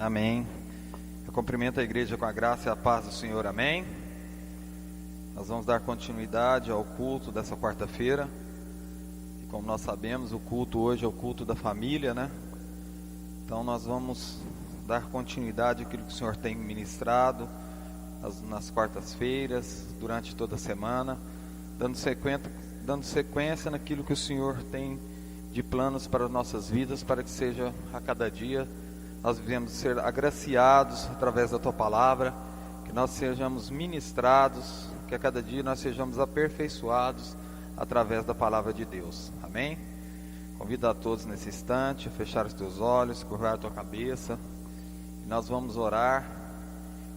Amém. Eu cumprimento a igreja com a graça e a paz do Senhor. Amém. Nós vamos dar continuidade ao culto dessa quarta-feira. E como nós sabemos, o culto hoje é o culto da família, né? Então nós vamos dar continuidade àquilo que o Senhor tem ministrado nas quartas-feiras, durante toda a semana, dando sequência naquilo que o Senhor tem de planos para as nossas vidas, para que seja a cada dia nós devemos ser agraciados através da Tua Palavra, que nós sejamos ministrados, que a cada dia nós sejamos aperfeiçoados através da Palavra de Deus. Amém? Convido a todos nesse instante a fechar os teus olhos, curvar a tua cabeça, e nós vamos orar,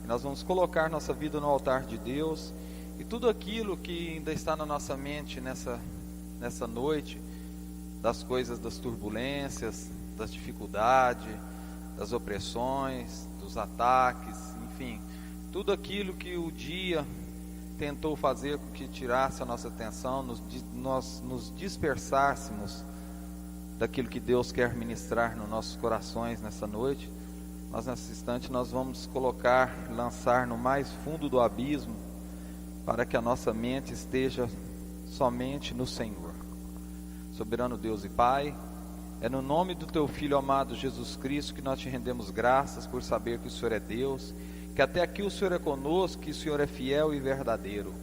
e nós vamos colocar nossa vida no altar de Deus, e tudo aquilo que ainda está na nossa mente nessa noite, das coisas, das turbulências, das dificuldades, das opressões, dos ataques, enfim, tudo aquilo que o dia tentou fazer com que tirasse a nossa atenção, nós nos dispersássemos daquilo que Deus quer ministrar nos nossos corações nessa noite. Nesse instante nós vamos lançar no mais fundo do abismo, para que a nossa mente esteja somente no Senhor. Soberano Deus e Pai, é no nome do Teu Filho amado Jesus Cristo que nós te rendemos graças por saber que o Senhor é Deus, que até aqui o Senhor é conosco, que o Senhor é fiel e verdadeiro,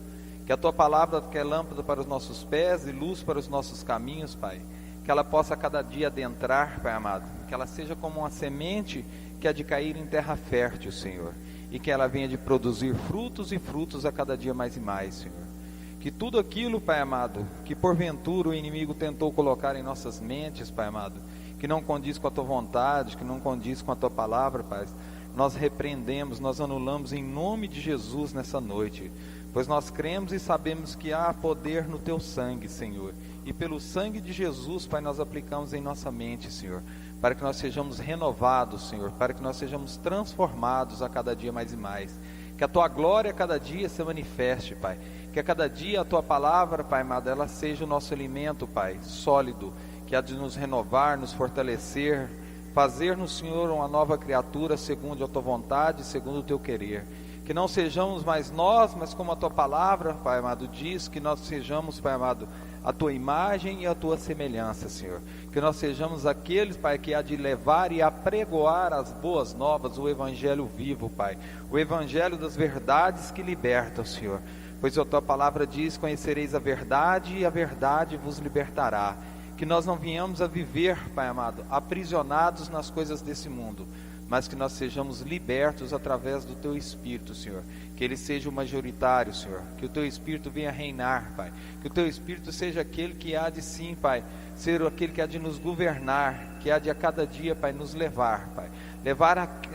que a Tua Palavra que é lâmpada para os nossos pés e luz para os nossos caminhos, Pai, que ela possa a cada dia adentrar, Pai amado, que ela seja como uma semente que há de cair em terra fértil, Senhor, e que ela venha de produzir frutos e frutos a cada dia mais e mais, Senhor. Que tudo aquilo, Pai amado, que porventura o inimigo tentou colocar em nossas mentes, Pai amado, que não condiz com a Tua vontade, que não condiz com a Tua Palavra, Pai, nós repreendemos, nós anulamos em nome de Jesus nessa noite, pois nós cremos e sabemos que há poder no Teu sangue, Senhor, e pelo sangue de Jesus, Pai, nós aplicamos em nossa mente, Senhor, para que nós sejamos renovados, Senhor, para que nós sejamos transformados a cada dia mais e mais, que a Tua glória a cada dia se manifeste, Pai, que a cada dia a Tua Palavra, Pai amado, ela seja o nosso alimento, Pai, sólido, que há de nos renovar, nos fortalecer, fazer no Senhor uma nova criatura, segundo a Tua vontade, segundo o Teu querer, que não sejamos mais nós, mas como a Tua Palavra, Pai amado, diz, que nós sejamos, Pai amado, a Tua imagem e a Tua semelhança, Senhor, que nós sejamos aqueles, Pai, que há de levar e apregoar as boas novas, o Evangelho vivo, Pai, o Evangelho das verdades que libertam, Senhor, pois a Tua Palavra diz, conhecereis a verdade e a verdade vos libertará, que nós não venhamos a viver, Pai amado, aprisionados nas coisas desse mundo, mas que nós sejamos libertos através do Teu Espírito, Senhor, que Ele seja o majoritário, Senhor, que o Teu Espírito venha reinar, Pai, que o Teu Espírito seja aquele que há de sim, Pai, ser aquele que há de nos governar, que há de a cada dia, Pai, nos levar, Pai,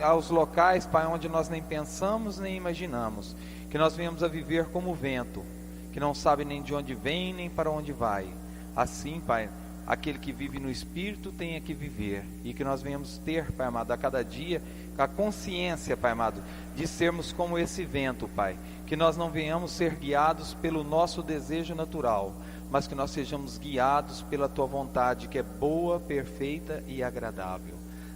aos locais, Pai, onde nós nem pensamos nem imaginamos, que nós venhamos a viver como o vento, que não sabe nem de onde vem nem para onde vai, assim, Pai, aquele que vive no Espírito tenha que viver, e que nós venhamos ter, Pai amado, a cada dia, a consciência, Pai amado, de sermos como esse vento, Pai, que nós não venhamos ser guiados pelo nosso desejo natural, mas que nós sejamos guiados pela Tua vontade, que é boa, perfeita e agradável.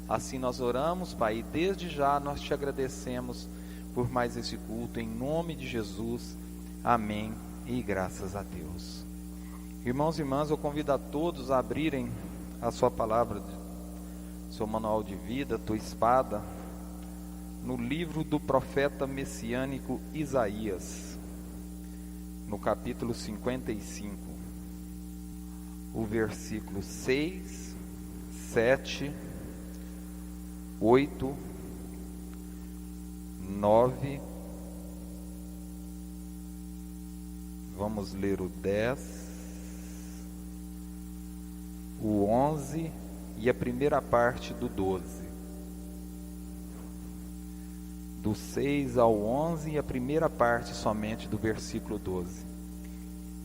Assim nós oramos, Pai, e desde já nós Te agradecemos por mais esse culto, em nome de Jesus, amém, e graças a Deus. Irmãos e irmãs, eu convido a todos a abrirem a sua palavra, seu manual de vida, tua espada, no livro do profeta messiânico Isaías, no capítulo 55, o versículo 6, 7, 8, 9, vamos ler o 10, o 11 e a primeira parte do 12, do 6 ao 11 e a primeira parte somente do versículo 12.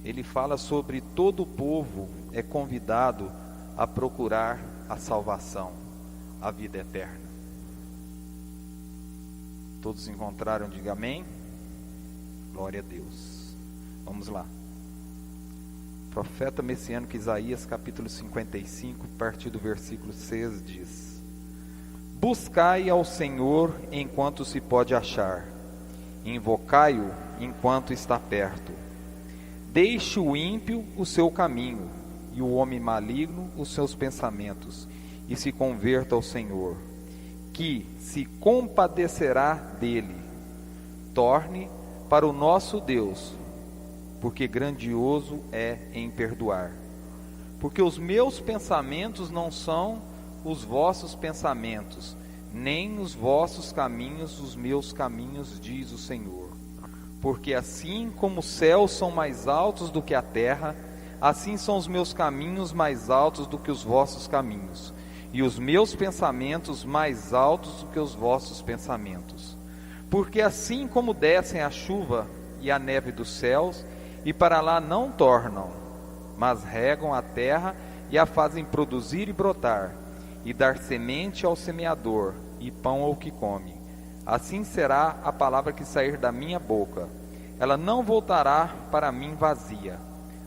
Ele fala sobre todo o povo é convidado a procurar a salvação, a vida eterna. Todos encontraram? Diga amém. Glória a Deus. Vamos lá. Profeta messiânico Isaías, capítulo 55, a partir do versículo 6 diz: Buscai ao Senhor enquanto se pode achar, invocai-o enquanto está perto. Deixe o ímpio o seu caminho, e o homem maligno os seus pensamentos, e se converta ao Senhor, que se compadecerá dele. Torne para o nosso Deus, porque grandioso é em perdoar. Porque os meus pensamentos não são os vossos pensamentos, nem os vossos caminhos os meus caminhos, diz o Senhor. Porque assim como os céus são mais altos do que a terra, assim são os meus caminhos mais altos do que os vossos caminhos, e os meus pensamentos mais altos do que os vossos pensamentos. Porque assim como descem a chuva e a neve dos céus, e para lá não tornam, mas regam a terra e a fazem produzir e brotar, e dar semente ao semeador, e pão ao que come. Assim será a palavra que sair da minha boca. Ela não voltará para mim vazia.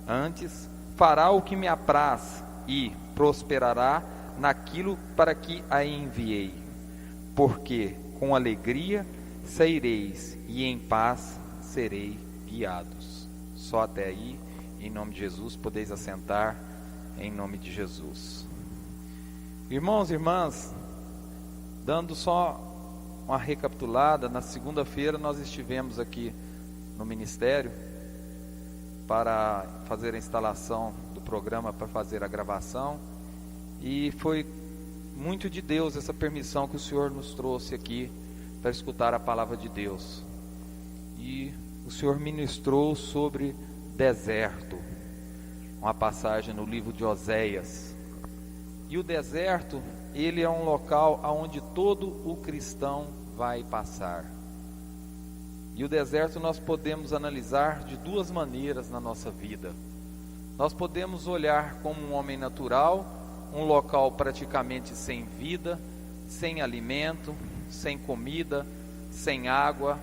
Antes, fará o que me apraz, e prosperará naquilo para que a enviei. Porque com alegria saireis, e em paz serei guiados. Só até aí, em nome de Jesus, podeis assentar, em nome de Jesus. Irmãos e irmãs, dando só uma recapitulada, na segunda-feira nós estivemos aqui no ministério para fazer a instalação do programa, para fazer a gravação, e foi muito de Deus essa permissão que o Senhor nos trouxe aqui para escutar a palavra de Deus. E o Senhor ministrou sobre deserto, uma passagem no livro de Oséias. E o deserto, ele é um local onde todo o cristão vai passar. E o deserto nós podemos analisar de duas maneiras na nossa vida. Nós podemos olhar como um homem natural, um local praticamente sem vida, sem alimento, sem comida, sem água,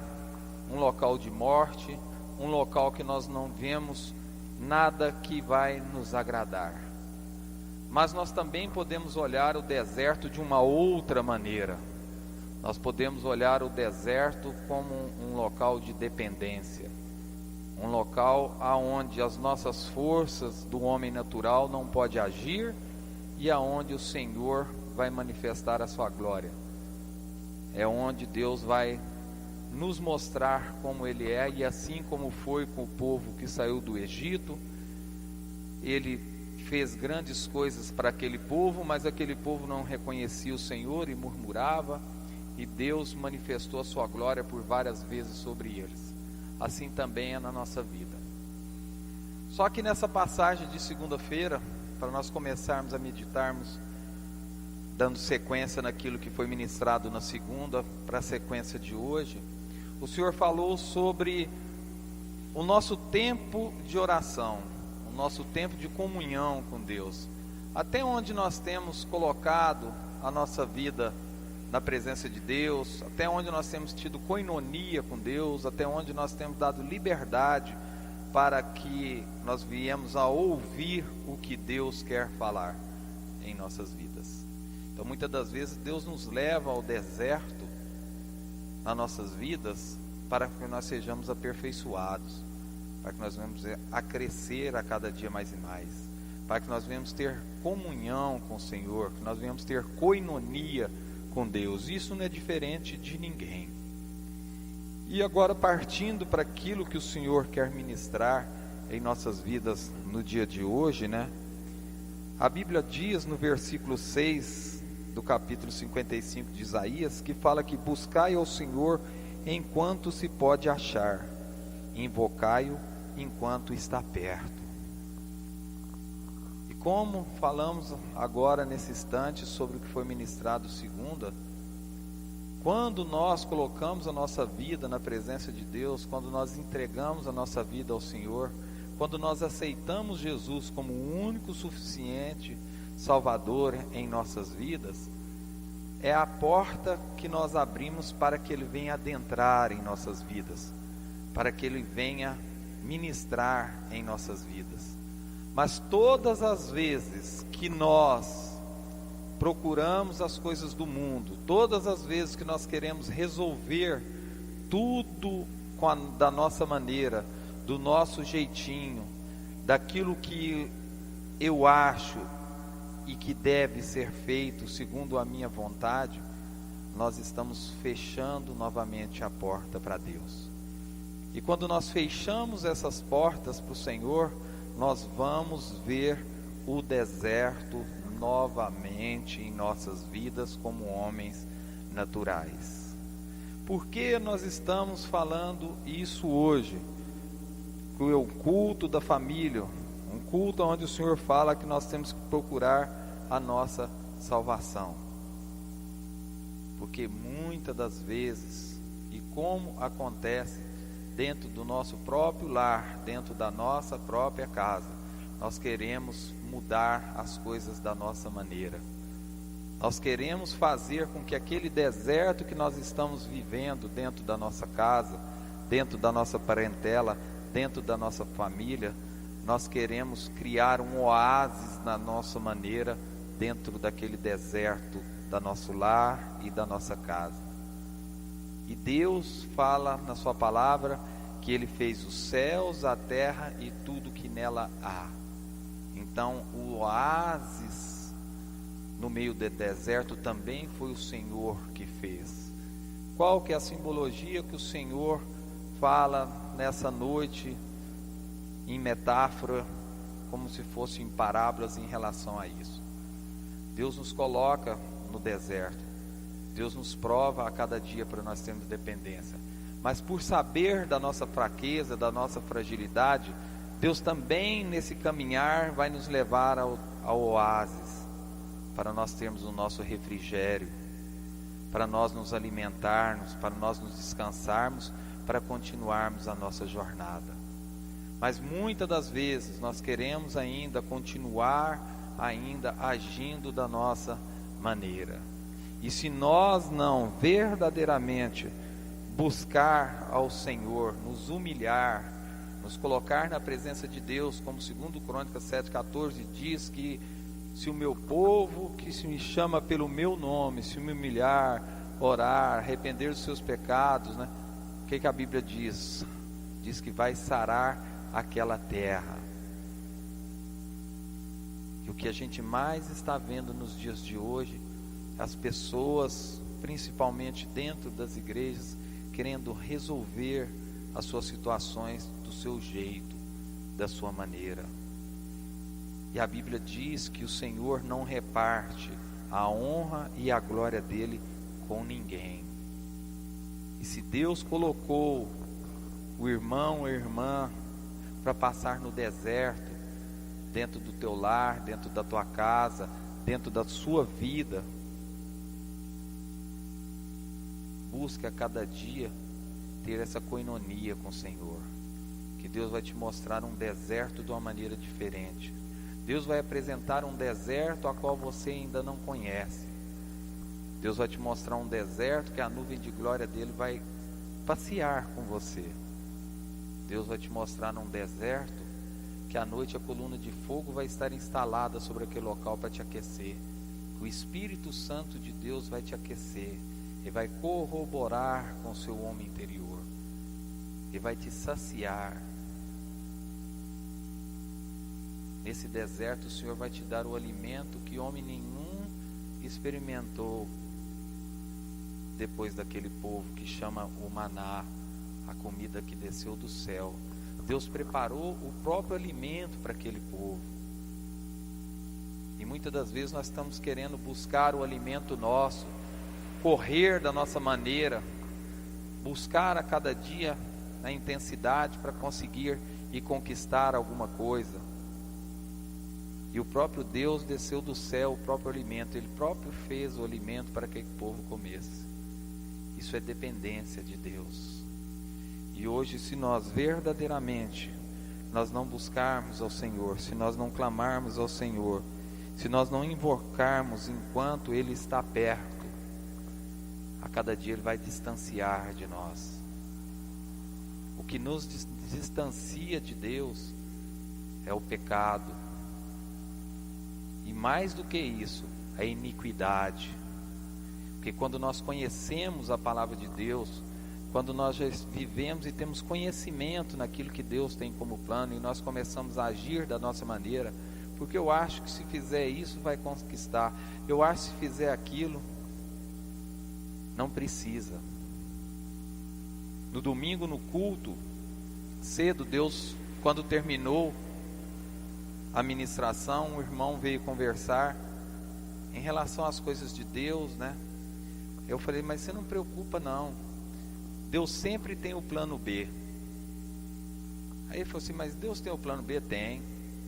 um local de morte, um local que nós não vemos nada que vai nos agradar. Mas nós também podemos olhar o deserto de uma outra maneira. Nós podemos olhar o deserto como um local de dependência, um local aonde as nossas forças do homem natural não pode agir e aonde o Senhor vai manifestar a sua glória. É onde Deus vai nos mostrar como Ele é, e assim como foi com o povo que saiu do Egito, Ele fez grandes coisas para aquele povo, mas aquele povo não reconhecia o Senhor e murmurava, e Deus manifestou a sua glória por várias vezes sobre eles. Assim também é na nossa vida. Só que nessa passagem de segunda-feira, para nós começarmos a meditarmos, dando sequência naquilo que foi ministrado na segunda, para a sequência de hoje, o Senhor falou sobre o nosso tempo de oração, o nosso tempo de comunhão com Deus. Até onde nós temos colocado a nossa vida na presença de Deus, até onde nós temos tido koinonia com Deus, até onde nós temos dado liberdade para que nós viemos a ouvir o que Deus quer falar em nossas vidas. Então muitas das vezes Deus nos leva ao deserto nas nossas vidas para que nós sejamos aperfeiçoados, para que nós venhamos a crescer a cada dia mais e mais, para que nós venhamos ter comunhão com o Senhor, que nós venhamos ter koinonia com Deus. Isso não é diferente de ninguém. E agora, partindo para aquilo que o Senhor quer ministrar em nossas vidas no dia de hoje, né? A Bíblia diz no versículo 6 do capítulo 55 de Isaías, que fala que buscai ao Senhor enquanto se pode achar, invocai-o enquanto está perto. E como falamos agora nesse instante sobre o que foi ministrado segunda, quando nós colocamos a nossa vida na presença de Deus, quando nós entregamos a nossa vida ao Senhor, quando nós aceitamos Jesus como o único suficiente Salvador em nossas vidas, é a porta que nós abrimos para que Ele venha adentrar em nossas vidas, para que Ele venha ministrar em nossas vidas. Mas todas as vezes que nós procuramos as coisas do mundo, todas as vezes que nós queremos resolver tudo da nossa maneira, do nosso jeitinho, daquilo que eu acho e que deve ser feito segundo a minha vontade, nós estamos fechando novamente a porta para Deus. E quando nós fechamos essas portas para o Senhor, nós vamos ver o deserto novamente em nossas vidas como homens naturais. Por que nós estamos falando isso hoje? O culto da família, um culto onde o Senhor fala que nós temos que procurar a nossa salvação. Porque muitas das vezes, e como acontece dentro do nosso próprio lar, dentro da nossa própria casa, nós queremos mudar as coisas da nossa maneira. Nós queremos fazer com que aquele deserto que nós estamos vivendo dentro da nossa casa, dentro da nossa parentela, dentro da nossa família, nós queremos criar um oásis na nossa maneira, dentro daquele deserto da nosso lar e da nossa casa. E Deus fala na sua palavra que Ele fez os céus, a terra e tudo que nela há. Então o oásis no meio do deserto também foi o Senhor que fez. Qual que é a simbologia que o Senhor fala nessa noite em metáfora, como se fosse em parábolas em relação a isso? Deus nos coloca no deserto, Deus nos prova a cada dia para nós termos dependência, mas por saber da nossa fraqueza, da nossa fragilidade, Deus também nesse caminhar vai nos levar ao oásis, para nós termos o nosso refrigério, para nós nos alimentarmos, para nós nos descansarmos, para continuarmos a nossa jornada. Mas muitas das vezes nós queremos ainda continuar ainda agindo da nossa maneira. E se nós não verdadeiramente buscar ao Senhor, nos humilhar, nos colocar na presença de Deus, como 2 Crônicas 7,14 diz que se o meu povo, que se me chama pelo meu nome, se me humilhar, orar, arrepender dos seus pecados, né? O que a Bíblia diz? Diz que vai sarar aquela terra. E o que a gente mais está vendo nos dias de hoje, as pessoas, principalmente dentro das igrejas, querendo resolver as suas situações do seu jeito, da sua maneira. E a Bíblia diz que o Senhor não reparte a honra e a glória dele com ninguém. E se Deus colocou o irmão ou a irmã para passar no deserto, dentro do teu lar, dentro da tua casa, dentro da sua vida, busque a cada dia ter essa coinonia com o Senhor, que Deus vai te mostrar um deserto de uma maneira diferente. Deus vai apresentar um deserto a qual você ainda não conhece. Deus vai te mostrar um deserto que a nuvem de glória dele vai passear com você. Deus vai te mostrar um deserto que à noite a coluna de fogo vai estar instalada sobre aquele local para te aquecer. O Espírito Santo de Deus vai te aquecer e vai corroborar com o seu homem interior e vai te saciar. Nesse deserto o Senhor vai te dar o alimento que homem nenhum experimentou depois daquele povo que chama o maná, a comida que desceu do céu. Deus preparou o próprio alimento para aquele povo. E muitas das vezes nós estamos querendo buscar o alimento nosso, correr da nossa maneira, buscar a cada dia a intensidade para conseguir e conquistar alguma coisa. E o próprio Deus desceu do céu o próprio alimento, Ele próprio fez o alimento para que o povo comesse. Isso é dependência de Deus. E hoje, se nós verdadeiramente nós não buscarmos ao Senhor, se nós não clamarmos ao Senhor, se nós não invocarmos enquanto Ele está perto, a cada dia Ele vai distanciar de nós. O que nos distancia de Deus é o pecado. E mais do que isso, a iniquidade. Porque quando nós conhecemos a palavra de Deus, quando nós já vivemos e temos conhecimento naquilo que Deus tem como plano, e nós começamos a agir da nossa maneira, porque eu acho que se fizer isso vai conquistar, eu acho que se fizer aquilo, não precisa. No domingo, no culto, cedo, Deus, quando terminou a ministração, o irmão veio conversar em relação às coisas de Deus, né? Eu falei, mas você não preocupa não, Deus sempre tem o plano B. Aí ele falou assim, mas Deus tem o plano B? Tem.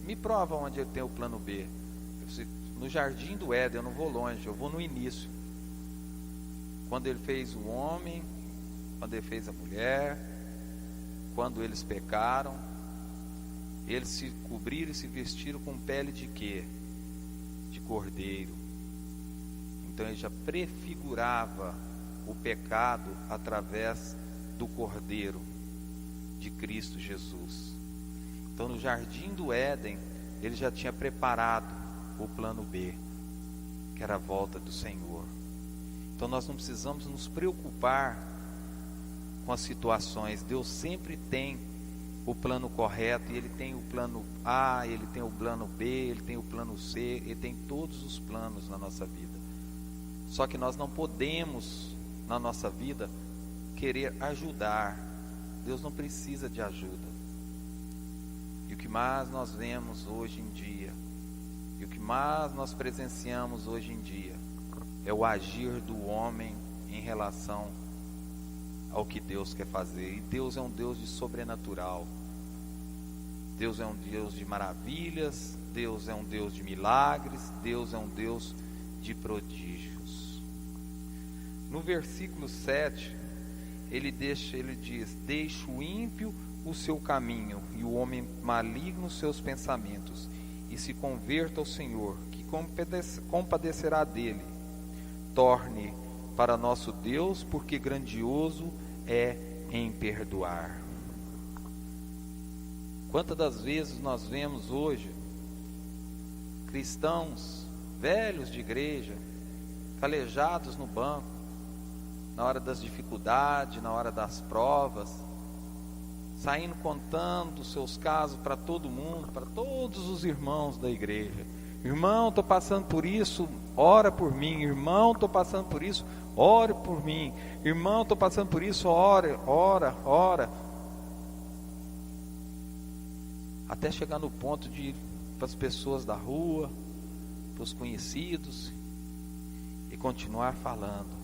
Me prova onde ele tem o plano B. Eu falei, no jardim do Éden, eu não vou longe, eu vou no início. Quando ele fez o homem, quando ele fez a mulher, quando eles pecaram, eles se cobriram e se vestiram com pele de quê? De cordeiro. Então ele já prefigurava o pecado através do cordeiro de Cristo Jesus. Então no jardim do Éden, ele já tinha preparado o plano B, que era a volta do Senhor. Então nós não precisamos nos preocupar com as situações. Deus sempre tem o plano correto, e Ele tem o plano A, Ele tem o plano B, Ele tem o plano C, Ele tem todos os planos na nossa vida. Só que nós não podemos, na nossa vida, querer ajudar. Deus não precisa de ajuda. E o que mais nós vemos hoje em dia, e o que mais nós presenciamos hoje em dia, é o agir do homem em relação ao que Deus quer fazer. E Deus é um Deus de sobrenatural. Deus é um Deus de maravilhas, Deus é um Deus de milagres, Deus é um Deus de prodígios. No versículo 7, ele diz, deixa o ímpio o seu caminho, e o homem maligno os seus pensamentos, e se converta ao Senhor, que compadecerá dele. Torne para nosso Deus, porque grandioso é em perdoar. Quantas das vezes nós vemos hoje cristãos velhos de igreja, calejados no banco, na hora das dificuldades, na hora das provas, saindo contando os seus casos para todo mundo, para todos os irmãos da igreja. Irmão, estou passando por isso, ora por mim. Irmão, estou passando por isso, ore por mim. Irmão, estou passando por isso, ora. Até chegar no ponto de ir para as pessoas da rua, para os conhecidos, e continuar falando.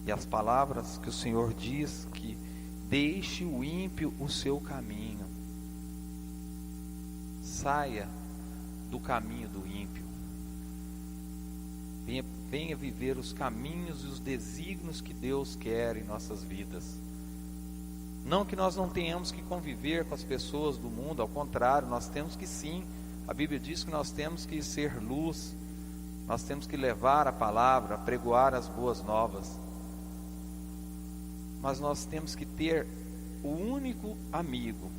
E as palavras que o Senhor diz, que deixe o ímpio o seu caminho. Saia do caminho do ímpio. Venha viver os caminhos e os desígnios que Deus quer em nossas vidas. Não que nós não tenhamos que conviver com as pessoas do mundo, ao contrário, nós temos que sim. A Bíblia diz que nós temos que ser luz, nós temos que levar a palavra, pregoar as boas novas. Mas nós temos que ter o único amigo,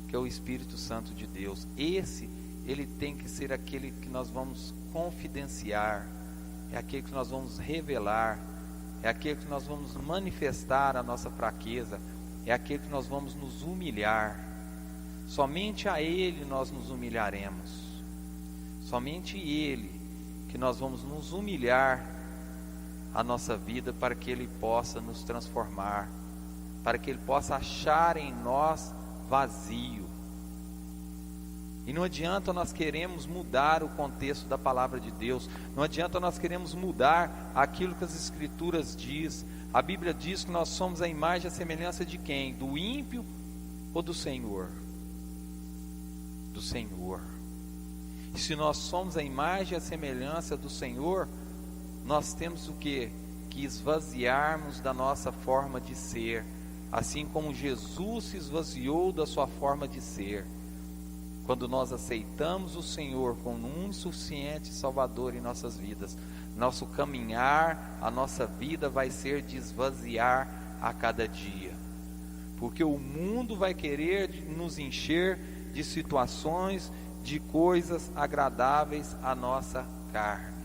que é o Espírito Santo de Deus. Ele tem que ser aquele que nós vamos confidenciar, é aquele que nós vamos revelar, é aquele que nós vamos manifestar a nossa fraqueza, é aquele que nós vamos nos humilhar. Somente a Ele nós nos humilharemos, somente Ele que nós vamos nos humilhar a nossa vida, para que Ele possa nos transformar, para que Ele possa achar em nós vazio. E não adianta nós queremos mudar o contexto da palavra de Deus, não adianta nós queremos mudar aquilo que as Escrituras diz. A Bíblia diz que nós somos a imagem e a semelhança de quem? Do ímpio ou do Senhor? Do Senhor. E se nós somos a imagem e a semelhança do Senhor, nós temos o quê? Que esvaziarmos da nossa forma de ser, assim como Jesus se esvaziou da sua forma de ser. Quando nós aceitamos o Senhor como um suficiente Salvador em nossas vidas, nosso caminhar, a nossa vida vai ser de esvaziar a cada dia. Porque o mundo vai querer nos encher de situações, de coisas agradáveis à nossa carne.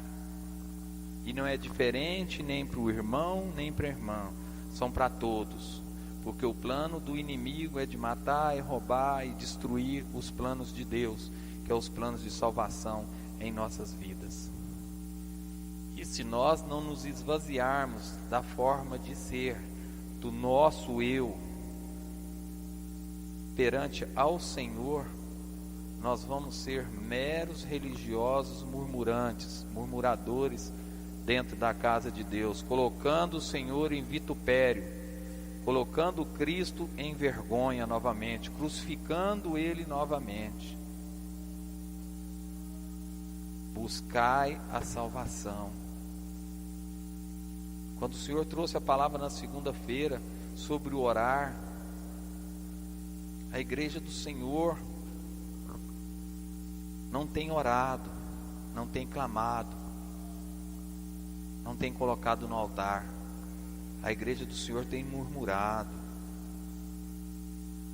E não é diferente nem para o irmão, nem para a irmã. São para todos. Porque o plano do inimigo é de matar, e roubar e destruir os planos de Deus, que é os planos de salvação em nossas vidas. E se nós não nos esvaziarmos da forma de ser, do nosso eu, perante ao Senhor, nós vamos ser meros religiosos murmurantes, murmuradores dentro da casa de Deus, colocando o Senhor em vitupério, colocando Cristo em vergonha novamente, crucificando Ele novamente. Buscai a salvação. Quando o Senhor trouxe a palavra na segunda-feira sobre o orar, a igreja do Senhor não tem orado, não tem clamado, não tem colocado no altar. A igreja do Senhor tem murmurado.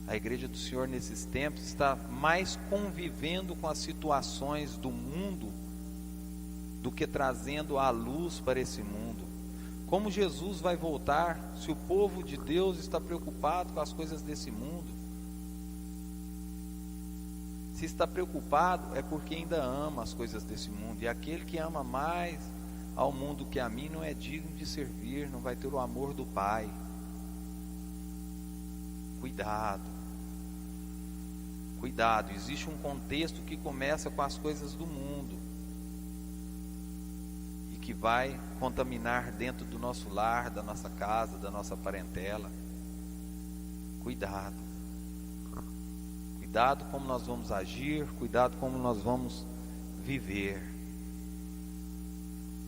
A igreja do Senhor nesses tempos está mais convivendo com as situações do mundo do que trazendo a luz para esse mundo. Como Jesus vai voltar se o povo de Deus está preocupado com as coisas desse mundo? Se está preocupado é porque ainda ama as coisas desse mundo. E aquele que ama mais ao mundo que a mim não é digno de servir, não vai ter o amor do Pai. Cuidado. Cuidado, existe um contexto que começa com as coisas do mundo e que vai contaminar dentro do nosso lar, da nossa casa, da nossa parentela. Cuidado. Cuidado como nós vamos agir, cuidado como nós vamos viver.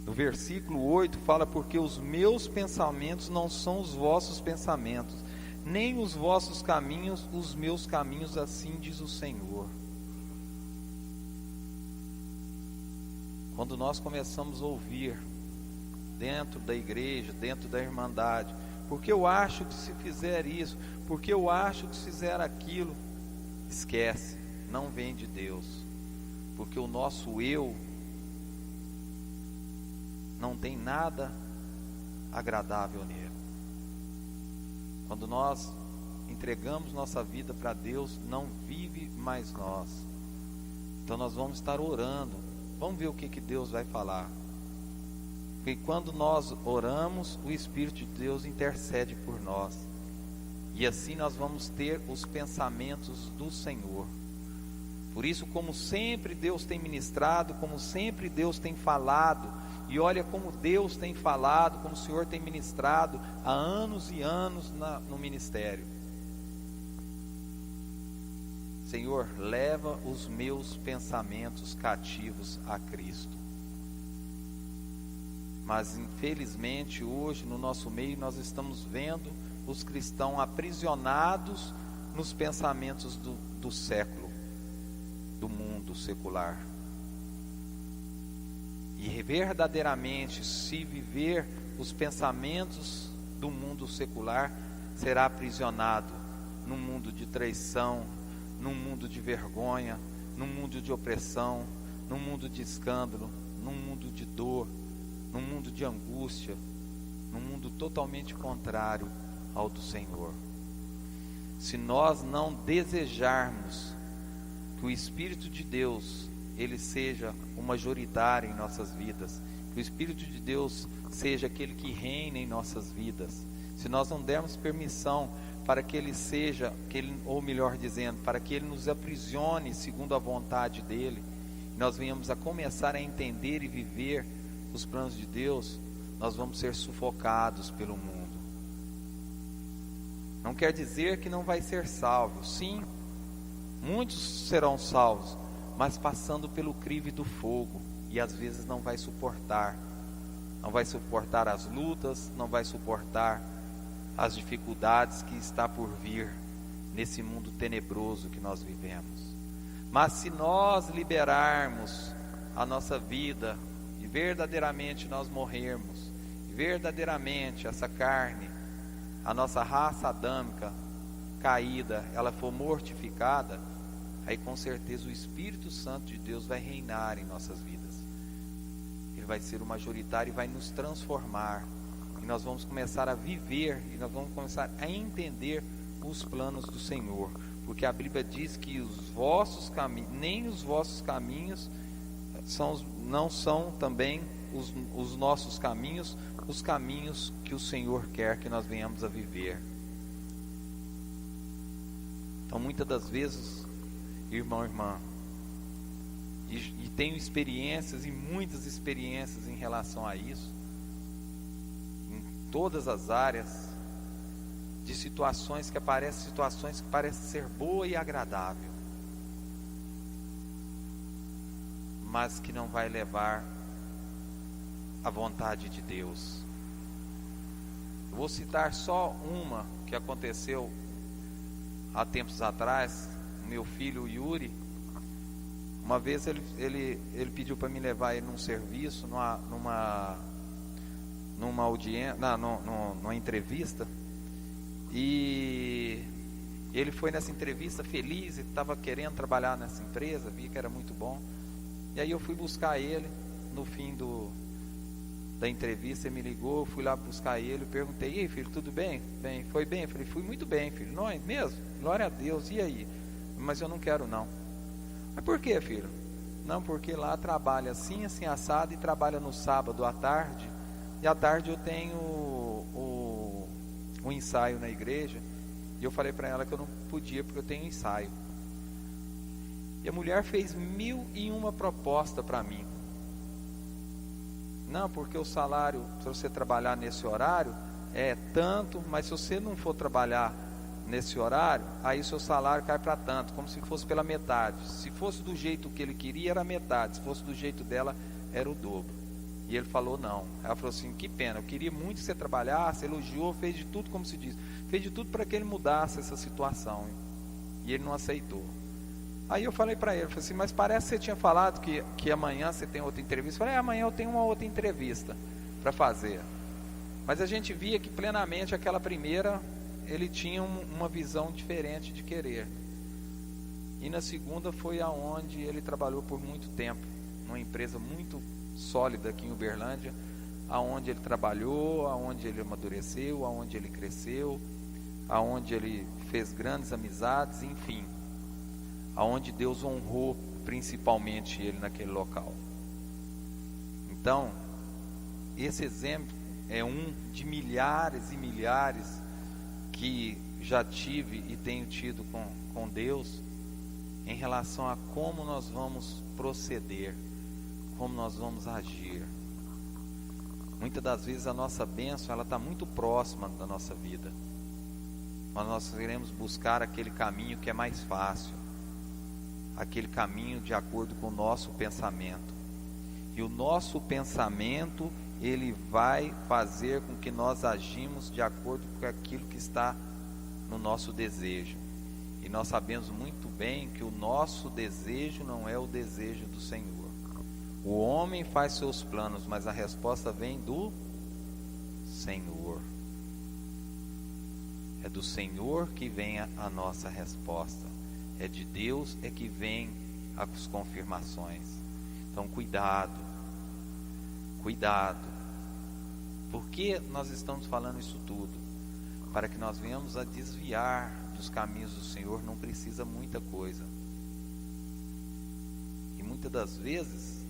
No versículo 8 fala: porque os meus pensamentos não são os vossos pensamentos, nem os vossos caminhos os meus caminhos, assim diz o Senhor. Quando nós começamos a ouvir dentro da igreja, dentro da irmandade, porque eu acho que se fizer isso, porque eu acho que se fizer aquilo, esquece, não vem de Deus, porque o nosso eu não tem nada agradável nele. Quando nós entregamos nossa vida para Deus, não vive mais nós. Então nós vamos estar orando, vamos ver o que Deus vai falar. Porque quando nós oramos, o Espírito de Deus intercede por nós. E assim nós vamos ter os pensamentos do Senhor. Por isso, como sempre Deus tem ministrado, como sempre Deus tem falado, e olha como Deus tem falado, como o Senhor tem ministrado há anos e anos no ministério. Senhor, leva os meus pensamentos cativos a Cristo. Mas infelizmente hoje no nosso meio nós estamos vendo os cristãos aprisionados nos pensamentos do século, do mundo secular. E verdadeiramente, se viver os pensamentos do mundo secular, será aprisionado num mundo de traição, num mundo de vergonha, num mundo de opressão, num mundo de escândalo, num mundo de dor, num mundo de angústia, num mundo totalmente contrário ao do Senhor. Se nós não desejarmos que o Espírito de Deus ele seja o majoritário em nossas vidas, que o Espírito de Deus seja aquele que reina em nossas vidas, se nós não dermos permissão para que ele seja, ou melhor dizendo, para que ele nos aprisione segundo a vontade dele, nós venhamos a começar a entender e viver os planos de Deus, nós vamos ser sufocados pelo mundo. Não quer dizer que não vai ser salvo. Sim, muitos serão salvos, mas passando pelo crivo do fogo, e às vezes não vai suportar as lutas, não vai suportar as dificuldades que está por vir nesse mundo tenebroso que nós vivemos. Mas se nós liberarmos a nossa vida e verdadeiramente nós morrermos, e verdadeiramente essa carne, a nossa raça adâmica caída, ela for mortificada, aí com certeza o Espírito Santo de Deus vai reinar em nossas vidas. Ele vai ser o majoritário e vai nos transformar. E nós vamos começar a viver, e nós vamos começar a entender os planos do Senhor. Porque a Bíblia diz que os vossos caminhos, nem os vossos caminhos não são também os nossos caminhos, os caminhos que o Senhor quer que nós venhamos a viver. Então muitas das vezes, irmão, irmã, e tenho experiências e muitas experiências em relação a isso, em todas as áreas, de situações que parecem ser boa e agradável, mas que não vai levar à vontade de Deus. Eu vou citar só uma que aconteceu há tempos atrás. Meu filho Yuri, uma vez ele pediu para me levar ele num serviço, numa audiência, numa entrevista, e ele foi nessa entrevista feliz, ele estava querendo trabalhar nessa empresa, via que era muito bom. E aí eu fui buscar ele no fim da entrevista. Ele me ligou, eu fui lá buscar ele, perguntei: e aí, filho, tudo bem? Bem, foi bem? Eu falei: fui muito bem, filho. Não é mesmo? Glória a Deus. E aí? Mas eu não quero não. Mas por que, filho? Não, porque lá trabalha assim, assim, assado, e trabalha no sábado à tarde, e à tarde eu tenho um ensaio na igreja, e eu falei para ela que eu não podia porque eu tenho ensaio. E a mulher fez 1001 proposta para mim. Não, porque o salário, se você trabalhar nesse horário, é tanto, mas se você não for trabalhar nesse horário, aí seu salário cai para tanto, como se fosse pela metade. Se fosse do jeito que ele queria, era metade. Se fosse do jeito dela, era o dobro. E ele falou não. Ela falou assim: que pena, eu queria muito que você trabalhasse. Elogiou, fez de tudo, como se diz, fez de tudo para que ele mudasse essa situação. E ele não aceitou. Aí eu falei para ele, falei assim: mas parece que você tinha falado que amanhã você tem outra entrevista. Eu falei: amanhã eu tenho uma outra entrevista para fazer. Mas a gente via que plenamente aquela primeira, ele tinha uma visão diferente de querer. E na segunda foi aonde ele trabalhou por muito tempo, numa empresa muito sólida aqui em Uberlândia, aonde ele trabalhou, aonde ele amadureceu, aonde ele cresceu, aonde ele fez grandes amizades, enfim, aonde Deus honrou principalmente ele naquele local. Então, esse exemplo é um de milhares e milhares que já tive e tenho tido com Deus, em relação a como nós vamos proceder, como nós vamos agir. Muitas das vezes a nossa bênção, ela está muito próxima da nossa vida, mas nós queremos buscar aquele caminho que é mais fácil, aquele caminho de acordo com o nosso pensamento. E o nosso pensamento, ele vai fazer com que nós agimos de acordo com aquilo que está no nosso desejo. E nós sabemos muito bem que o nosso desejo não é o desejo do Senhor. O homem faz seus planos, mas a resposta vem do Senhor. É do Senhor que vem a nossa resposta. É de Deus é que vem as confirmações. Então cuidado. Cuidado. Por que nós estamos falando isso tudo? Para que nós venhamos a desviar dos caminhos do Senhor. Não precisa muita coisa. E muitas das vezes,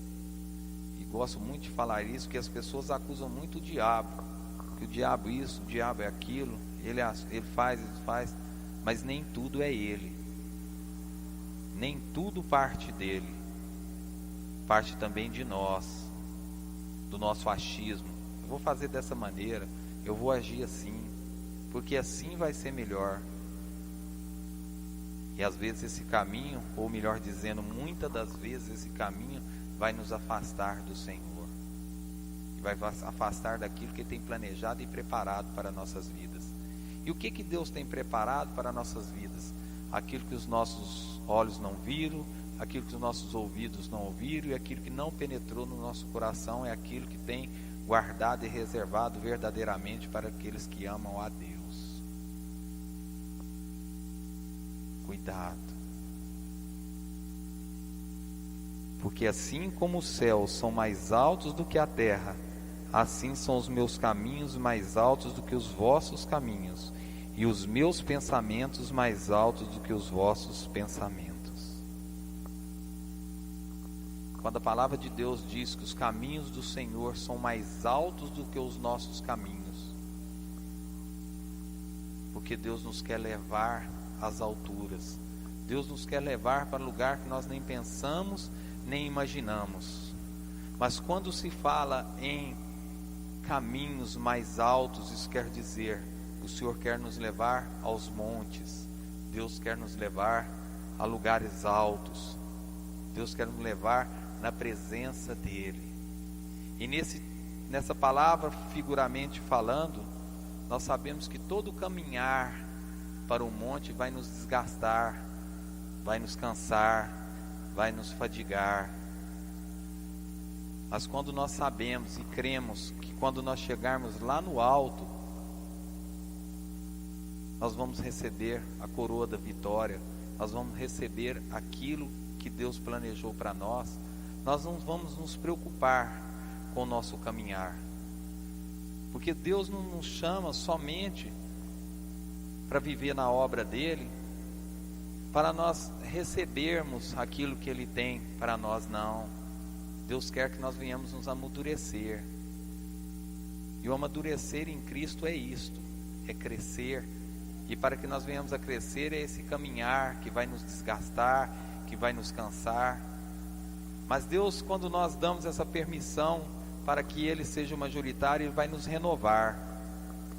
e gosto muito de falar isso, que as pessoas acusam muito o diabo. Que o diabo isso, o diabo é aquilo, ele faz, mas nem tudo é ele. Nem tudo parte dele. Parte também de nós, do nosso achismo. Eu vou fazer dessa maneira, eu vou agir assim, porque assim vai ser melhor. E às vezes esse caminho, ou melhor dizendo, muitas das vezes esse caminho vai nos afastar do Senhor. E vai afastar daquilo que Ele tem planejado e preparado para nossas vidas. E o que Deus tem preparado para nossas vidas? Aquilo que os nossos olhos não viram, aquilo que os nossos ouvidos não ouviram, e aquilo que não penetrou no nosso coração, é aquilo que tem guardado e reservado verdadeiramente para aqueles que amam a Deus. Cuidado. Porque assim como os céus são mais altos do que a terra, assim são os meus caminhos mais altos do que os vossos caminhos, e os meus pensamentos mais altos do que os vossos pensamentos. Quando a palavra de Deus diz que os caminhos do Senhor são mais altos do que os nossos caminhos, porque Deus nos quer levar às alturas, Deus nos quer levar para lugar que nós nem pensamos, nem imaginamos. Mas quando se fala em caminhos mais altos, isso quer dizer que o Senhor quer nos levar aos montes, Deus quer nos levar a lugares altos, Deus quer nos levar na presença dEle. E nessa palavra, figuramente falando, nós sabemos que todo caminhar para o monte vai nos desgastar, vai nos cansar, vai nos fadigar. Mas quando nós sabemos e cremos que quando nós chegarmos lá no alto, nós vamos receber a coroa da vitória, nós vamos receber aquilo que Deus planejou para nós, nós não vamos nos preocupar com o nosso caminhar, porque Deus não nos chama somente para viver na obra dEle, para nós recebermos aquilo que Ele tem para nós, não. Deus quer que nós venhamos nos amadurecer, e o amadurecer em Cristo é isto, é crescer, e para que nós venhamos a crescer é esse caminhar que vai nos desgastar, que vai nos cansar. Mas Deus, quando nós damos essa permissão para que Ele seja o majoritário, Ele vai nos renovar,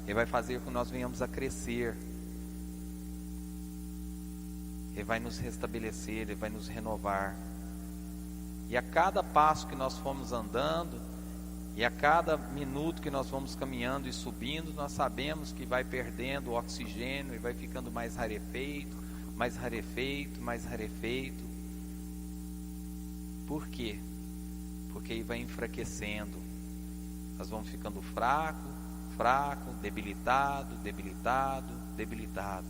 Ele vai fazer com que nós venhamos a crescer, Ele vai nos restabelecer, Ele vai nos renovar. E a cada passo que nós formos andando, e a cada minuto que nós vamos caminhando e subindo, nós sabemos que vai perdendo o oxigênio e vai ficando mais rarefeito, mais rarefeito, mais rarefeito. Por quê? Porque aí vai enfraquecendo, nós vamos ficando fraco, debilitado, debilitado.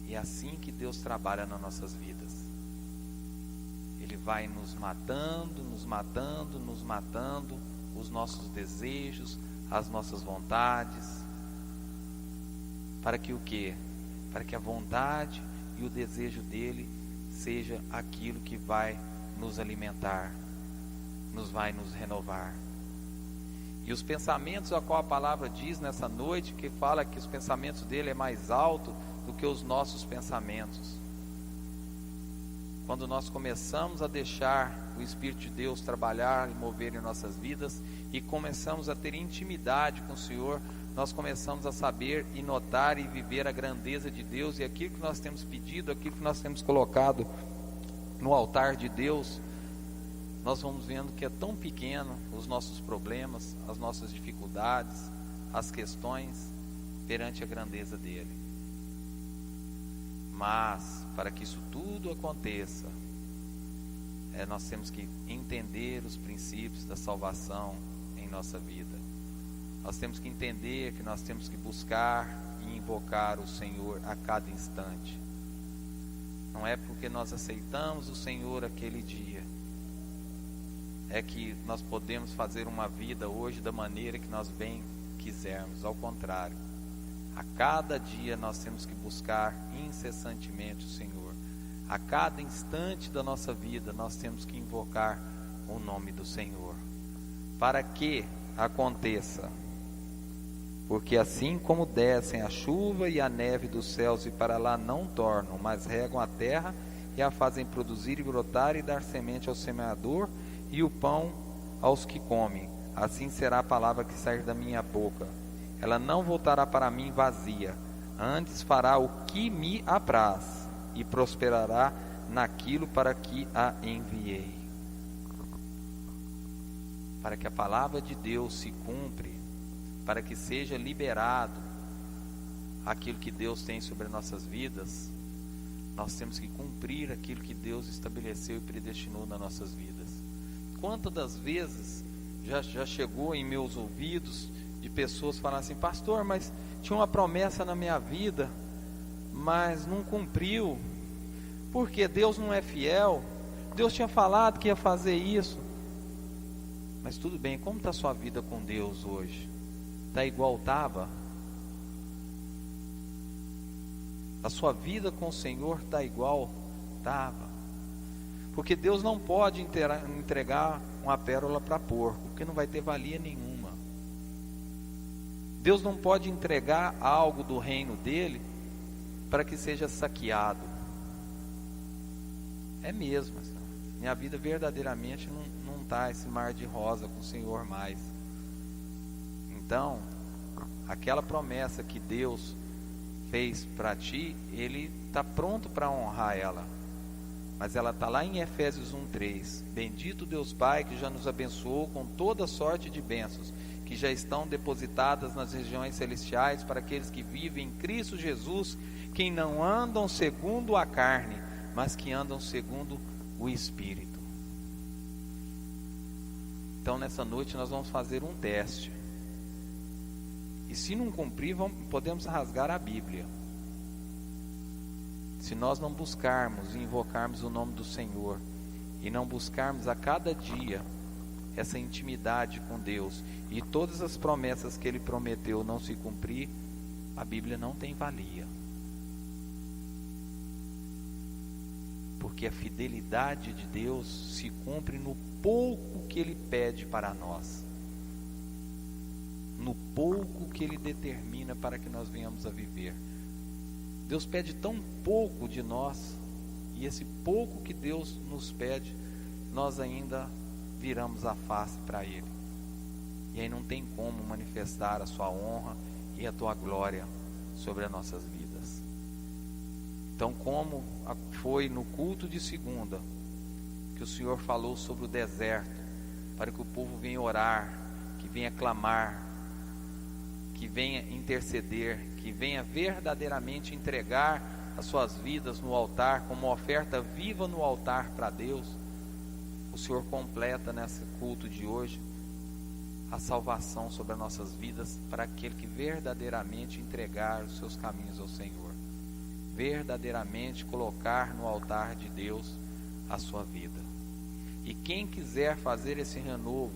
E é assim que Deus trabalha nas nossas vidas. Ele vai nos matando os nossos desejos, as nossas vontades, para que o quê? Para que a vontade e o desejo dele seja aquilo que vai nos alimentar, vai nos renovar. E os pensamentos a qual a palavra diz nessa noite, que fala que os pensamentos dele é mais alto do que os nossos pensamentos. Quando nós começamos a deixar o Espírito de Deus trabalhar e mover em nossas vidas, e começamos a ter intimidade com o Senhor, nós começamos a saber e notar e viver a grandeza de Deus, e aquilo que nós temos pedido, aquilo que nós temos colocado no altar de Deus, nós vamos vendo que é tão pequeno os nossos problemas, as nossas dificuldades, as questões perante a grandeza dele. Mas para que isso tudo aconteça, nós temos que entender os princípios da salvação em nossa vida. Nós temos que entender que nós temos que buscar e invocar o Senhor a cada instante. Não é porque nós aceitamos o Senhor aquele dia, é que nós podemos fazer uma vida hoje da maneira que nós bem quisermos. Ao contrário, a cada dia nós temos que buscar incessantemente o Senhor. A cada instante da nossa vida nós temos que invocar o nome do Senhor, para que aconteça. Porque assim como descem a chuva e a neve dos céus e para lá não tornam, mas regam a terra e a fazem produzir e brotar e dar semente ao semeador e o pão aos que comem, assim será a palavra que sair da minha boca. Ela não voltará para mim vazia, antes fará o que me apraz e prosperará naquilo para que a enviei. Para que a palavra de Deus se cumpre, para que seja liberado aquilo que Deus tem sobre nossas vidas, nós temos que cumprir aquilo que Deus estabeleceu e predestinou nas nossas vidas. Quantas das vezes já chegou em meus ouvidos de pessoas falando assim: pastor, mas tinha uma promessa na minha vida, mas não cumpriu, porque Deus não é fiel, Deus tinha falado que ia fazer isso. Mas tudo bem, como está a sua vida com Deus hoje? Está igual estava? A sua vida com o Senhor está igual estava? Porque Deus não pode entregar uma pérola para porco, porque não vai ter valia nenhuma. Deus não pode entregar algo do reino dele para que seja saqueado. É mesmo, minha vida verdadeiramente não está esse mar de rosa com o Senhor mais. Então, aquela promessa que Deus fez para ti, Ele está pronto para honrar ela. Mas ela está lá em Efésios 1:3. Bendito Deus Pai, que já nos abençoou com toda sorte de bênçãos, que já estão depositadas nas regiões celestiais para aqueles que vivem em Cristo Jesus, que não andam segundo a carne, mas que andam segundo o Espírito. Então nessa noite nós vamos fazer um teste. E se não cumprir, podemos rasgar a Bíblia. Se nós não buscarmos e invocarmos o nome do Senhor, e não buscarmos a cada dia essa intimidade com Deus, e todas as promessas que Ele prometeu não se cumprir, a Bíblia não tem valia. Porque a fidelidade de Deus se cumpre no pouco que Ele pede para nós, no pouco que Ele determina para que nós venhamos a viver. Deus pede tão pouco de nós, e esse pouco que Deus nos pede, nós ainda viramos a face para Ele. E aí não tem como manifestar a sua honra e a tua glória sobre as nossas vidas. Então, como foi no culto de segunda, que o Senhor falou sobre o deserto, para que o povo venha orar, que venha clamar, que venha interceder, que venha verdadeiramente entregar as suas vidas no altar, como oferta viva no altar para Deus, o Senhor completa nesse culto de hoje a salvação sobre as nossas vidas, para aquele que verdadeiramente entregar os seus caminhos ao Senhor, verdadeiramente colocar no altar de Deus a sua vida. E quem quiser fazer esse renovo,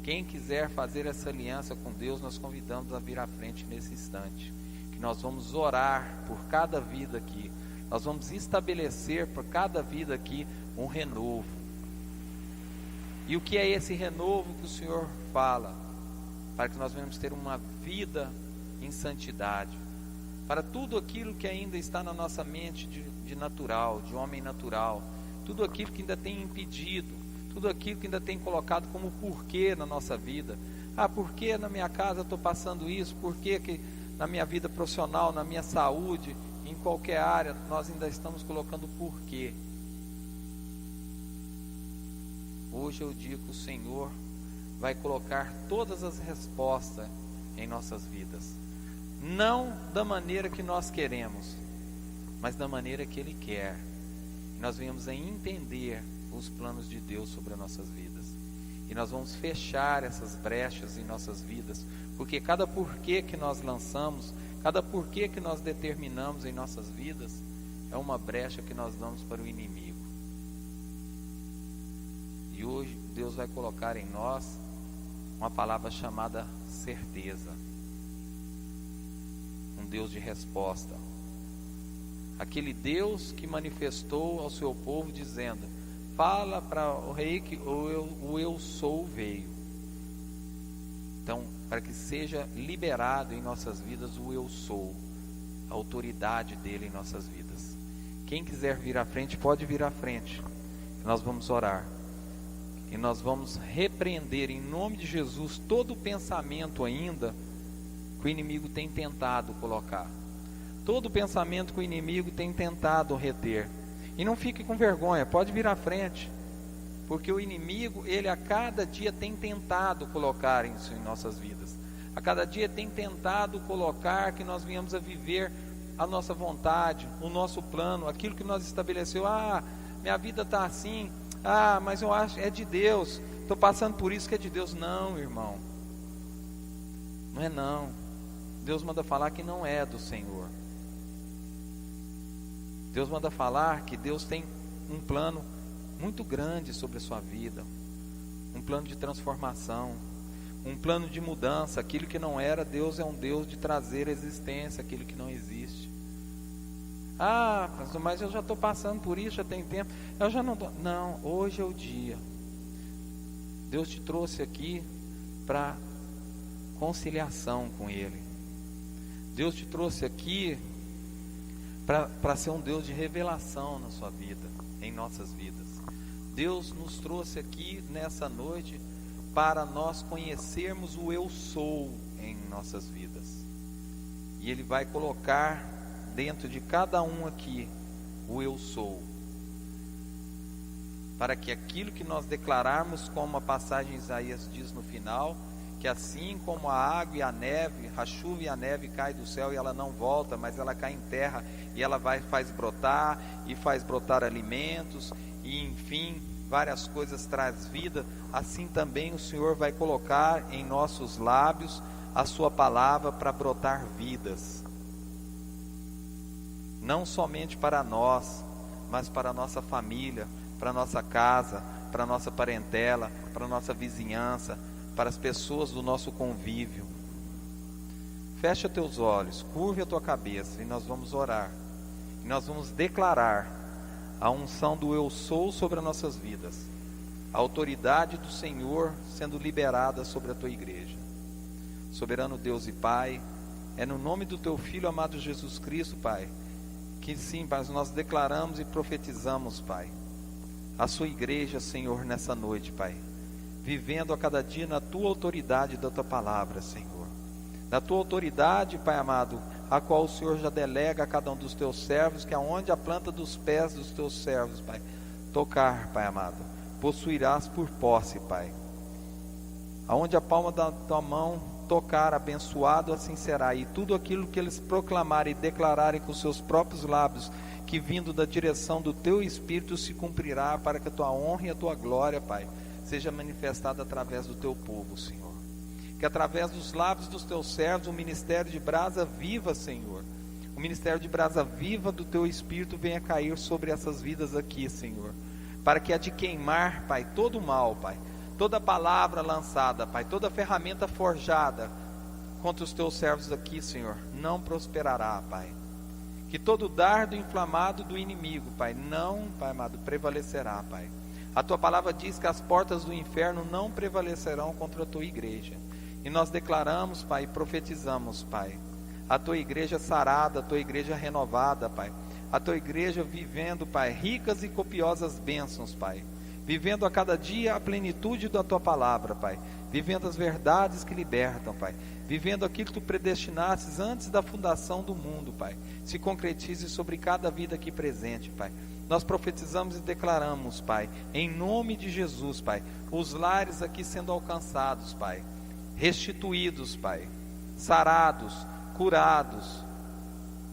quem quiser fazer essa aliança com Deus, nós convidamos a vir à frente nesse instante, que nós vamos orar por cada vida aqui, nós vamos estabelecer por cada vida aqui um renovo. E o que é esse renovo que o Senhor fala? Para que nós venhamos ter uma vida em santidade, para tudo aquilo que ainda está na nossa mente de natural, de homem natural, tudo aquilo que ainda tem impedido, tudo aquilo que ainda tem colocado como porquê na nossa vida. Por que na minha casa eu estou passando isso? Por que na minha vida profissional, na minha saúde, em qualquer área, nós ainda estamos colocando porquê? Hoje é o dia que o Senhor vai colocar todas as respostas em nossas vidas. Não da maneira que nós queremos, mas da maneira que Ele quer. Nós venhamos a entender os planos de Deus sobre as nossas vidas. E nós vamos fechar essas brechas em nossas vidas, porque cada porquê que nós lançamos, cada porquê que nós determinamos em nossas vidas, é uma brecha que nós damos para o inimigo. E hoje Deus vai colocar em nós uma palavra chamada certeza. Um Deus de resposta. Aquele Deus que manifestou ao seu povo dizendo: fala para o rei que o eu sou veio. Então, para que seja liberado em nossas vidas o eu sou, a autoridade dele em nossas vidas. Quem quiser vir à frente, pode vir à frente. Nós vamos orar. E nós vamos repreender em nome de Jesus todo o pensamento ainda que o inimigo tem tentado colocar. Todo o pensamento que o inimigo tem tentado reter. E não fique com vergonha, pode vir à frente. Porque o inimigo, ele a cada dia tem tentado colocar isso em nossas vidas. A cada dia tem tentado colocar que nós venhamos a viver a nossa vontade, o nosso plano, aquilo que nós estabeleceu. Minha vida está assim. Mas eu acho é de Deus. Estou passando por isso que é de Deus. Não, irmão. Não é não. Deus manda falar que não é do Senhor. Deus manda falar que Deus tem um plano muito grande sobre a sua vida, um plano de transformação, um plano de mudança. Aquilo que não era, Deus é um Deus de trazer à existência aquilo que não existe. Ah, pastor, mas eu já estou passando por isso, já tem tempo, eu já não estou. Não, hoje é o dia. Deus te trouxe aqui para conciliação com Ele. Deus te trouxe aqui para ser um Deus de revelação na sua vida, em nossas vidas. Deus nos trouxe aqui nessa noite para nós conhecermos o Eu Sou em nossas vidas. E Ele vai colocar dentro de cada um aqui o Eu Sou, para que aquilo que nós declararmos, como a passagem de Isaías diz no final, que assim como a água e a neve, a chuva e a neve cai do céu e ela não volta, mas ela cai em terra e ela faz brotar alimentos, e enfim, várias coisas traz vida, assim também o Senhor vai colocar em nossos lábios a sua palavra para brotar vidas, não somente para nós, mas para a nossa família, para a nossa casa, para a nossa parentela, para a nossa vizinhança, para as pessoas do nosso convívio. Fecha teus olhos, curve a tua cabeça e nós vamos orar. E nós vamos declarar a unção do Eu Sou sobre as nossas vidas, a autoridade do Senhor sendo liberada sobre a tua igreja. Soberano Deus e Pai, é no nome do teu Filho amado Jesus Cristo, Pai, que sim, Pai, nós declaramos e profetizamos, Pai, a sua igreja, Senhor, nessa noite, Pai, vivendo a cada dia na tua autoridade da tua palavra, Senhor, na tua autoridade, Pai amado, a qual o Senhor já delega a cada um dos teus servos, que aonde a planta dos pés dos teus servos, Pai, tocar, Pai amado, possuirás por posse, Pai, aonde a palma da tua mão tocar, abençoado assim será, e tudo aquilo que eles proclamarem e declararem com seus próprios lábios, que vindo da direção do teu Espírito se cumprirá, para que a tua honra e a tua glória, Pai, seja manifestada através do teu povo, Senhor. Que através dos lábios dos teus servos, o ministério de brasa viva, Senhor, o ministério de brasa viva do teu Espírito venha cair sobre essas vidas aqui, Senhor, para que a de queimar, Pai, todo o mal, Pai, toda palavra lançada, Pai, toda ferramenta forjada contra os teus servos aqui, Senhor, não prosperará, Pai. Que todo dardo inflamado do inimigo, Pai, não, Pai amado, prevalecerá, Pai. A tua palavra diz que as portas do inferno não prevalecerão contra a tua igreja. E nós declaramos, Pai, e profetizamos, Pai, a tua igreja sarada, a tua igreja renovada, Pai, a tua igreja vivendo, Pai, ricas e copiosas bênçãos, Pai, vivendo a cada dia a plenitude da tua palavra, Pai, vivendo as verdades que libertam, Pai, vivendo aquilo que tu predestinastes antes da fundação do mundo, Pai, se concretize sobre cada vida aqui presente, Pai. Nós profetizamos e declaramos, Pai, em nome de Jesus, Pai, os lares aqui sendo alcançados, Pai, restituídos, Pai, sarados, curados,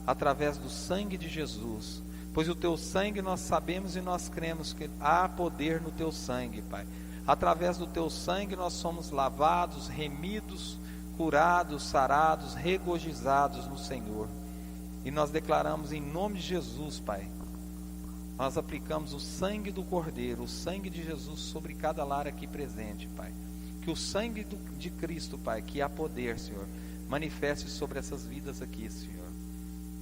através do sangue de Jesus, pois o teu sangue nós sabemos e nós cremos que há poder no teu sangue, Pai. Através do teu sangue nós somos lavados, remidos, curados, sarados, regozijados no Senhor. E nós declaramos em nome de Jesus, Pai, nós aplicamos o sangue do Cordeiro, o sangue de Jesus sobre cada lar aqui presente, Pai. Que o sangue de Cristo, Pai, que há poder, Senhor, manifeste sobre essas vidas aqui, Senhor.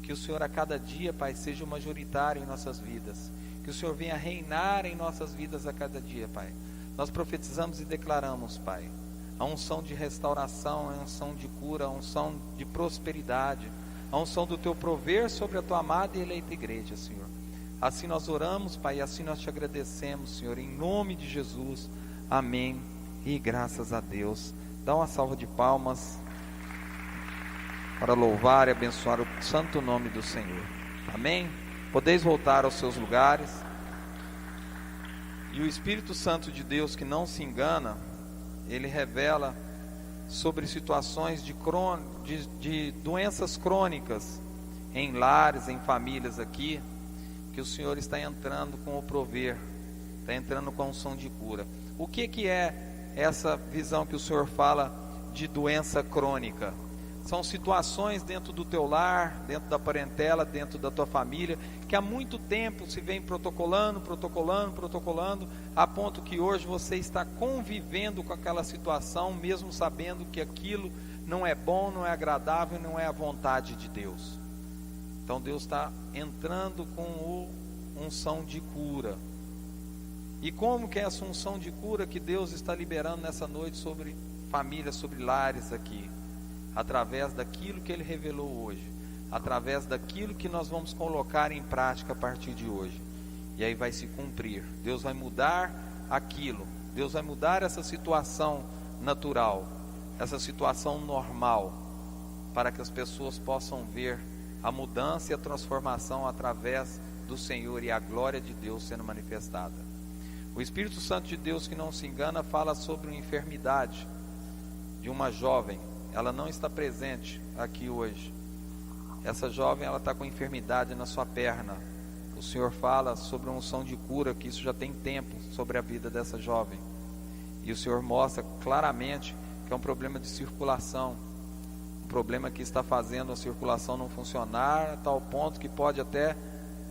Que o Senhor a cada dia, Pai, seja o majoritário em nossas vidas. Que o Senhor venha reinar em nossas vidas a cada dia, Pai. Nós profetizamos e declaramos, Pai, a unção de restauração, a unção de cura, a unção de prosperidade, a unção do teu prover sobre a tua amada e eleita igreja, Senhor. Assim nós oramos, Pai, e assim nós te agradecemos, Senhor, em nome de Jesus. Amém e graças a Deus. Dá uma salva de palmas para louvar e abençoar o santo nome do Senhor. Amém? Podeis voltar aos seus lugares. E o Espírito Santo de Deus, que não se engana, ele revela sobre situações de doenças crônicas em lares, em famílias aqui, que o Senhor está entrando com o prover, está entrando com a unção de cura. O que é essa visão que o Senhor fala de doença crônica? São situações dentro do teu lar, dentro da parentela, dentro da tua família, que há muito tempo se vem protocolando, a ponto que hoje você está convivendo com aquela situação, mesmo sabendo que aquilo não é bom, não é agradável, não é a vontade de Deus. Então Deus está entrando com unção de cura. E como que é essa unção de cura que Deus está liberando nessa noite sobre famílias, sobre lares aqui? Através daquilo que Ele revelou hoje, através daquilo que nós vamos colocar em prática a partir de hoje. E aí vai se cumprir. Deus vai mudar aquilo, Deus vai mudar essa situação natural, essa situação normal, para que as pessoas possam ver a mudança e a transformação através do Senhor e a glória de Deus sendo manifestada. O Espírito Santo de Deus, que não se engana, fala sobre uma enfermidade de uma jovem. Ela não está presente aqui hoje. Essa jovem, ela está com enfermidade na sua perna. O Senhor fala sobre uma unção de cura, que isso já tem tempo sobre a vida dessa jovem. E o Senhor mostra claramente que é um problema de circulação, um problema que está fazendo a circulação não funcionar, a tal ponto que pode até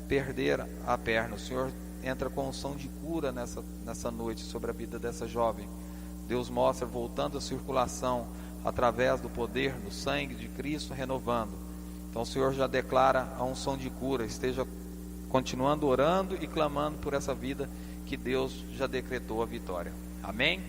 perder a perna. O Senhor entra com unção de cura nessa noite sobre a vida dessa jovem. Deus mostra voltando a circulação através do poder do sangue de Cristo, renovando. Então o Senhor já declara a unção de cura. Esteja continuando orando e clamando por essa vida que Deus já decretou a vitória. Amém?